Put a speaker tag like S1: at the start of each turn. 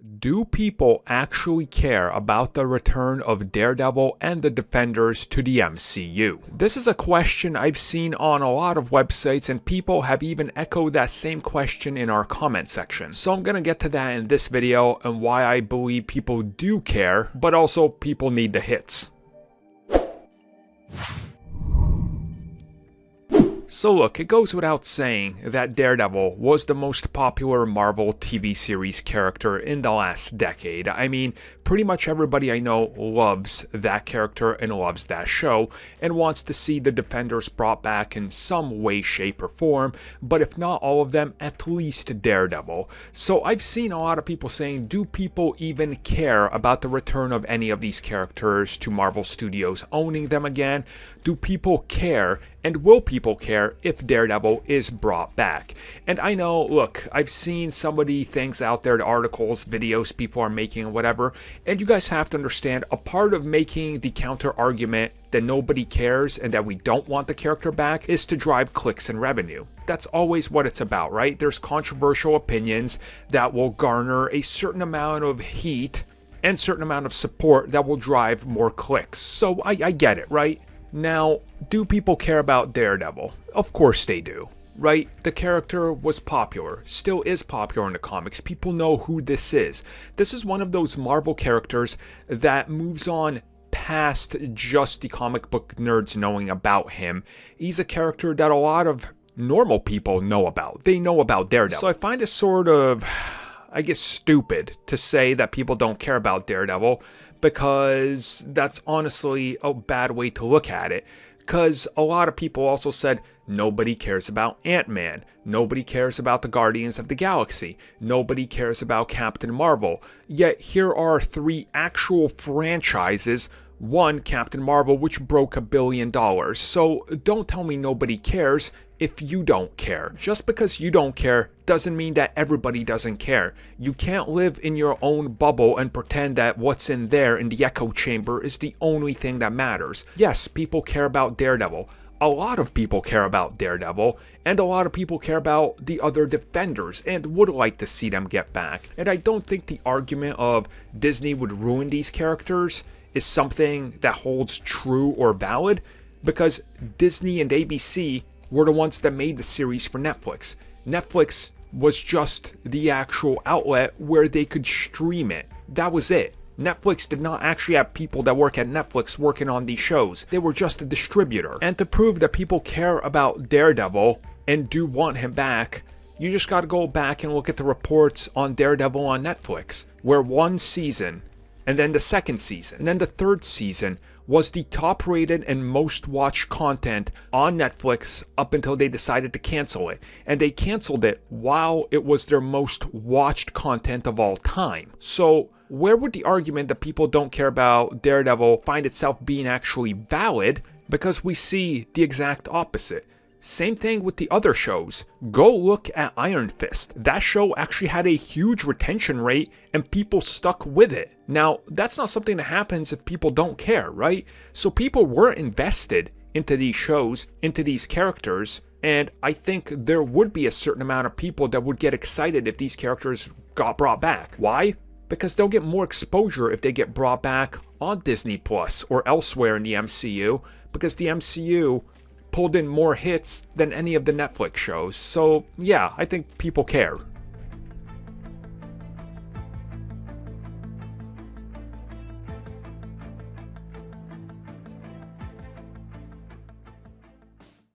S1: Do people actually care about the return of Daredevil and the Defenders to the MCU? This is a question I've seen on a lot of websites, and people have even echoed that same question in our comment section. So I'm gonna get to that in this video and why I believe people do care, but also people need the hits. So look, it goes without saying that Daredevil was the most popular Marvel TV series character in the last decade. I mean, pretty much everybody I know loves that character and loves that show and wants to see the Defenders brought back in some way, shape, or form, but if not all of them, at least Daredevil. So I've seen a lot of people saying, do people even care about the return of any of these characters to Marvel Studios owning them again? Do people care? And will people care if Daredevil is brought back? And I know, look, I've seen some of the things out there, the articles, videos people are making, whatever, and you guys have to understand, a part of making the counter argument that nobody cares and that we don't want the character back is to drive clicks and revenue. That's always what it's about, right? There's controversial opinions that will garner a certain amount of heat and certain amount of support that will drive more clicks. So I get it, right? Now, do people care about Daredevil? Of course they do, right? The character was popular, still is popular in the comics. People know who this is. This is one of those Marvel characters that moves on past just the comic book nerds knowing about him. He's a character that a lot of normal people know about. They know about Daredevil. So I find it sort of, I guess, stupid to say that people don't care about Daredevil, because that's honestly a bad way to look at it. Because a lot of people also said nobody cares about Ant-Man, nobody cares about the Guardians of the Galaxy, nobody cares about Captain Marvel. Yet here are three actual franchises. One, Captain Marvel, which broke $1 billion. So don't tell me nobody cares if you don't care. Just because you don't care doesn't mean that everybody doesn't care. You can't live in your own bubble and pretend that what's in there in the echo chamber is the only thing that matters. Yes, people care about Daredevil. A lot of people care about Daredevil, and a lot of people care about the other Defenders and would like to see them get back. And I don't think the argument of Disney would ruin these characters is something that holds true or valid, because Disney and ABC were the ones that made the series for Netflix. Netflix was just the actual outlet where they could stream it. That was it. Netflix did not actually have people that work at Netflix working on these shows. They were just a distributor. And to prove that people care about Daredevil and do want him back, you just gotta go back and look at the reports on Daredevil on Netflix, where one season, and then the second season, and then the third season was the top rated and most watched content on Netflix up until they decided to cancel it. And they canceled it while it was their most watched content of all time. So where would the argument that people don't care about Daredevil find itself being actually valid? Because we see the exact opposite. Same thing with the other shows. Go look at Iron Fist. That show actually had a huge retention rate and people stuck with it. Now, that's not something that happens if people don't care, right? So people were invested into these shows, into these characters, and I think there would be a certain amount of people that would get excited if these characters got brought back. Why? Because they'll get more exposure if they get brought back on Disney Plus or elsewhere in the MCU, because the MCU pulled in more hits than any of the Netflix shows. So yeah, I think people care.